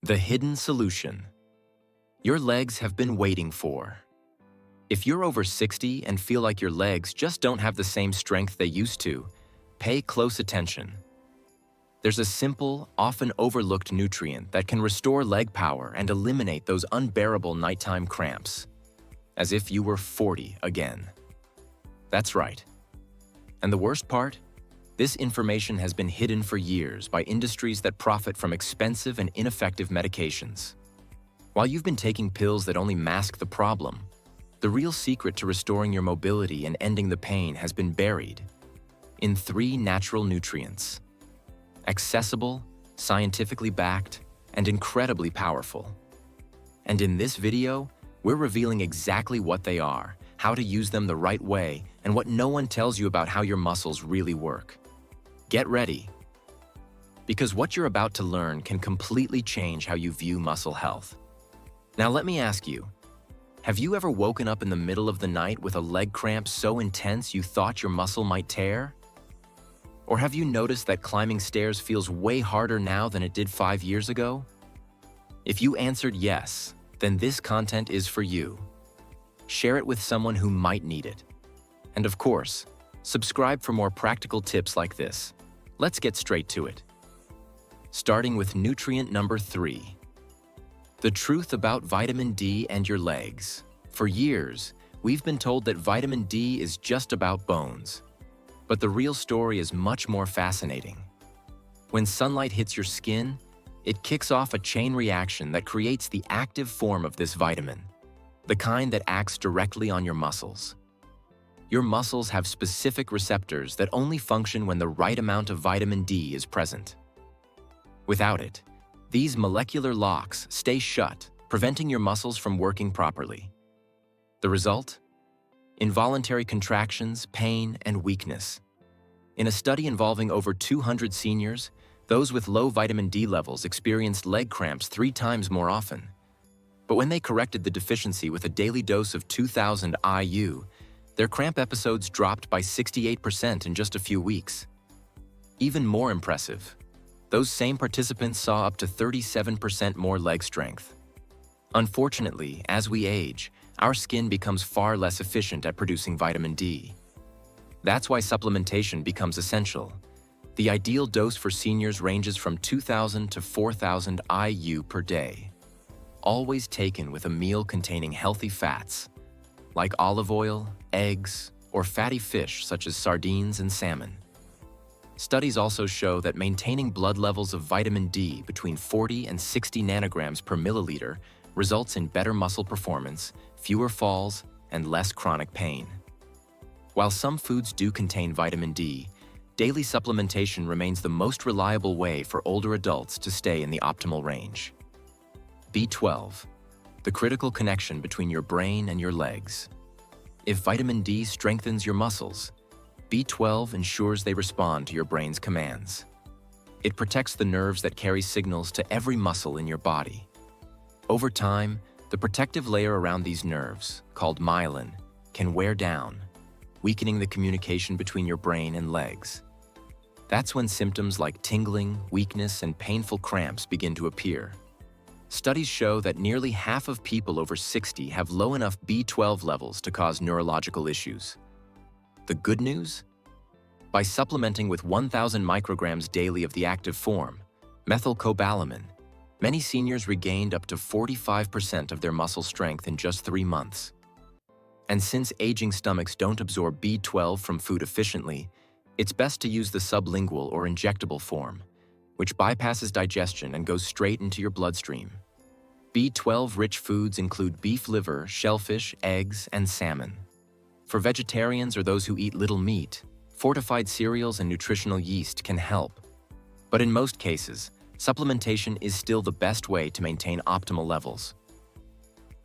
The hidden solution. Your legs have been waiting for. If you're over 60 and feel like your legs just don't have the same strength they used to, pay close attention. There's a simple, often overlooked nutrient that can restore leg power and eliminate those unbearable nighttime cramps. As if you were 40 again. That's right. And the worst part? This information has been hidden for years by industries that profit from expensive and ineffective medications. While you've been taking pills that only mask the problem, the real secret to restoring your mobility and ending the pain has been buried in 3 natural nutrients. Accessible, scientifically backed, and incredibly powerful. And in this video, we're revealing exactly what they are, how to use them the right way, and what no one tells you about how your muscles really work. Get ready, because what you're about to learn can completely change how you view muscle health. Now let me ask you, have you ever woken up in the middle of the night with a leg cramp so intense you thought your muscle might tear? Or have you noticed that climbing stairs feels way harder now than it did 5 years ago? If you answered yes, then this content is for you. Share it with someone who might need it. And of course, subscribe for more practical tips like this. Let's get straight to it. Starting with nutrient number 3. The truth about vitamin D and your legs. For years, we've been told that vitamin D is just about bones. But the real story is much more fascinating. When sunlight hits your skin, it kicks off a chain reaction that creates the active form of this vitamin, the kind that acts directly on your muscles. Your muscles have specific receptors that only function when the right amount of vitamin D is present. Without it, these molecular locks stay shut, preventing your muscles from working properly. The result? Involuntary contractions, pain, and weakness. In a study involving over 200 seniors, those with low vitamin D levels experienced leg cramps 3 times more often. But when they corrected the deficiency with a daily dose of 2,000 IU, their cramp episodes dropped by 68% in just a few weeks. Even more impressive, those same participants saw up to 37% more leg strength. Unfortunately, as we age, our skin becomes far less efficient at producing vitamin D. That's why supplementation becomes essential. The ideal dose for seniors ranges from 2,000 to 4,000 IU per day. Always taken with a meal containing healthy fats, like olive oil, eggs, or fatty fish such as sardines and salmon. Studies also show that maintaining blood levels of vitamin D between 40 and 60 nanograms per milliliter results in better muscle performance, fewer falls, and less chronic pain. While some foods do contain vitamin D, daily supplementation remains the most reliable way for older adults to stay in the optimal range. B12, the critical connection between your brain and your legs. If vitamin D strengthens your muscles, B12 ensures they respond to your brain's commands. It protects the nerves that carry signals to every muscle in your body. Over time, the protective layer around these nerves, called myelin, can wear down, weakening the communication between your brain and legs. That's when symptoms like tingling, weakness, and painful cramps begin to appear. Studies show that nearly half of people over 60 have low enough B12 levels to cause neurological issues. The good news? By supplementing with 1,000 micrograms daily of the active form, methylcobalamin, many seniors regained up to 45% of their muscle strength in just 3 months. And since aging stomachs don't absorb B12 from food efficiently, it's best to use the sublingual or injectable form, which bypasses digestion and goes straight into your bloodstream. B12-rich foods include beef liver, shellfish, eggs, and salmon. For vegetarians or those who eat little meat, fortified cereals and nutritional yeast can help. But in most cases, supplementation is still the best way to maintain optimal levels.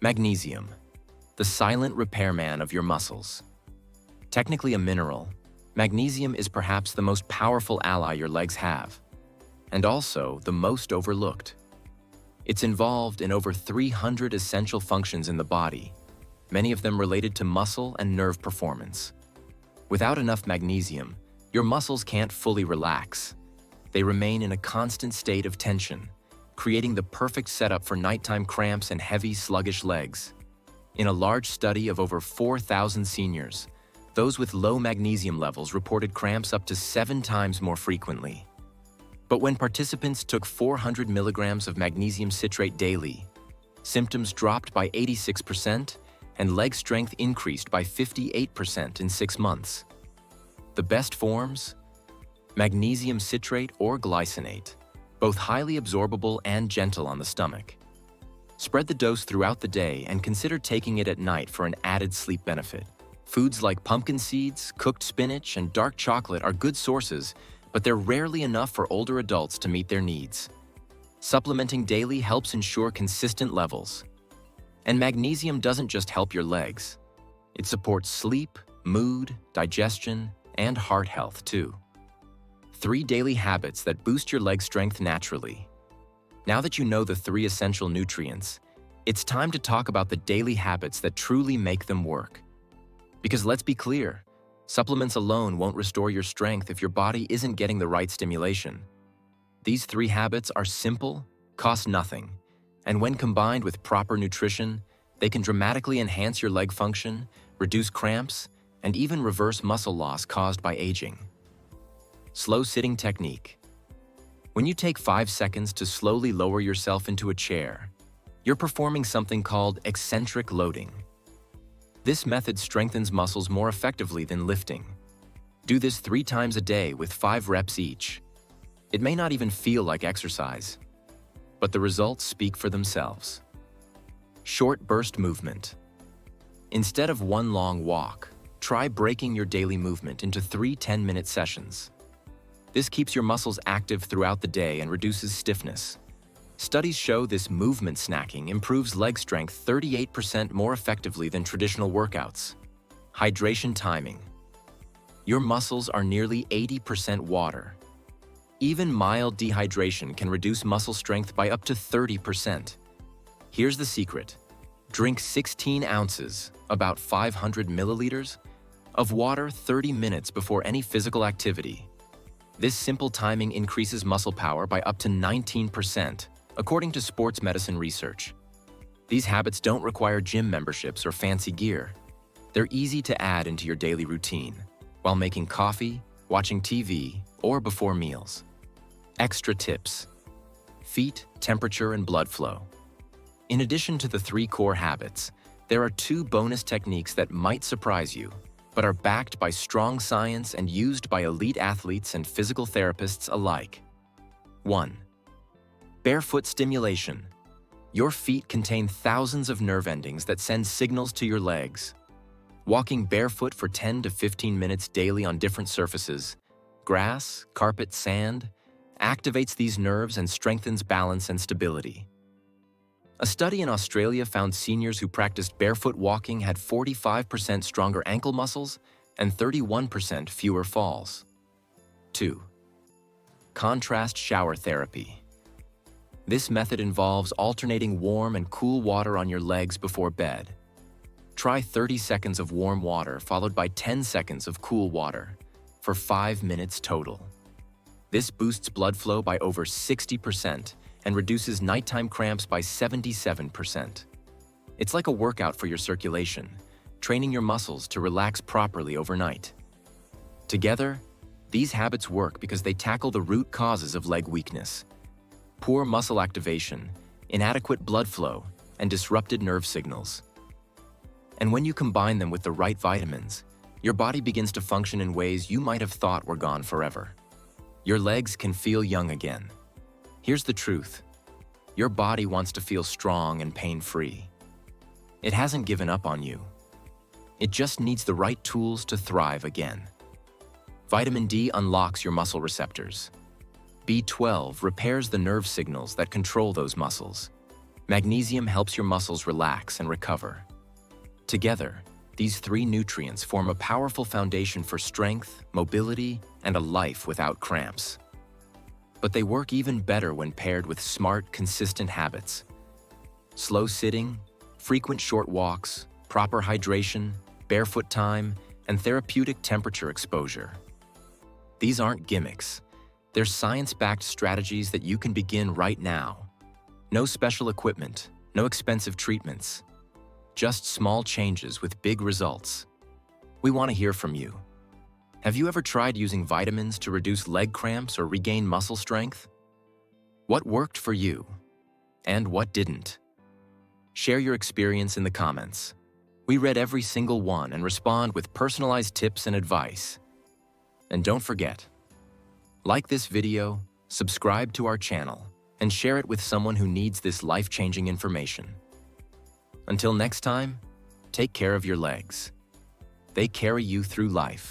Magnesium, the silent repairman of your muscles. Technically a mineral, magnesium is perhaps the most powerful ally your legs have, and also the most overlooked. It's involved in over 300 essential functions in the body, many of them related to muscle and nerve performance. Without enough magnesium, your muscles can't fully relax. They remain in a constant state of tension, creating the perfect setup for nighttime cramps and heavy, sluggish legs. In a large study of over 4,000 seniors, those with low magnesium levels reported cramps up to 7 times more frequently. But when participants took 400 milligrams of magnesium citrate daily, symptoms dropped by 86% and leg strength increased by 58% in 6 months. The best forms? Magnesium citrate or glycinate, both highly absorbable and gentle on the stomach. Spread the dose throughout the day and consider taking it at night for an added sleep benefit. Foods like pumpkin seeds, cooked spinach, and dark chocolate are good sources, but they're rarely enough for older adults to meet their needs. Supplementing daily helps ensure consistent levels. And magnesium doesn't just help your legs. It supports sleep, mood, digestion, and heart health too. 3 daily habits that boost your leg strength naturally. Now that you know the 3 essential nutrients, it's time to talk about the daily habits that truly make them work. Because let's be clear, supplements alone won't restore your strength if your body isn't getting the right stimulation. These 3 habits are simple, cost nothing, and when combined with proper nutrition, they can dramatically enhance your leg function, reduce cramps, and even reverse muscle loss caused by aging. Slow sitting technique. When you take 5 seconds to slowly lower yourself into a chair, you're performing something called eccentric loading. This method strengthens muscles more effectively than lifting. Do this 3 times a day with 5 reps each. It may not even feel like exercise, but the results speak for themselves. Short burst movement. Instead of one long walk, try breaking your daily movement into 3 10-minute sessions. This keeps your muscles active throughout the day and reduces stiffness. Studies show this movement snacking improves leg strength 38% more effectively than traditional workouts. Hydration timing. Your muscles are nearly 80% water. Even mild dehydration can reduce muscle strength by up to 30%. Here's the secret. Drink 16 ounces, about 500 milliliters, of water 30 minutes before any physical activity. This simple timing increases muscle power by up to 19%, according to sports medicine research. These habits don't require gym memberships or fancy gear. They're easy to add into your daily routine, while making coffee, watching TV, or before meals. Extra tips. Feet, temperature, and blood flow. In addition to the 3 core habits, there are 2 bonus techniques that might surprise you, but are backed by strong science and used by elite athletes and physical therapists alike. 1. Barefoot stimulation. Your feet contain thousands of nerve endings that send signals to your legs. Walking barefoot for 10 to 15 minutes daily on different surfaces, grass, carpet, sand, activates these nerves and strengthens balance and stability. A study in Australia found seniors who practiced barefoot walking had 45% stronger ankle muscles and 31% fewer falls. 2. Contrast shower therapy. This method involves alternating warm and cool water on your legs before bed. Try 30 seconds of warm water followed by 10 seconds of cool water for 5 minutes total. This boosts blood flow by over 60% and reduces nighttime cramps by 77%. It's like a workout for your circulation, training your muscles to relax properly overnight. Together, these habits work because they tackle the root causes of leg weakness: poor muscle activation, inadequate blood flow, and disrupted nerve signals. And when you combine them with the right vitamins, your body begins to function in ways you might have thought were gone forever. Your legs can feel young again. Here's the truth. Your body wants to feel strong and pain-free. It hasn't given up on you. It just needs the right tools to thrive again. Vitamin D unlocks your muscle receptors. B12 repairs the nerve signals that control those muscles. Magnesium helps your muscles relax and recover. Together, these 3 nutrients form a powerful foundation for strength, mobility, and a life without cramps. But they work even better when paired with smart, consistent habits. Slow sitting, frequent short walks, proper hydration, barefoot time, and therapeutic temperature exposure. These aren't gimmicks. They're science-backed strategies that you can begin right now, No special equipment, no expensive treatments. Just small changes with big results. We want to hear from you. Have you ever tried using vitamins to reduce leg cramps or regain muscle strength? What worked for you? And what didn't? Share your experience in the comments. We read every single one and respond with personalized tips and advice. And don't forget, like this video, subscribe to our channel, and share it with someone who needs this life-changing information. Until next time, take care of your legs. They carry you through life.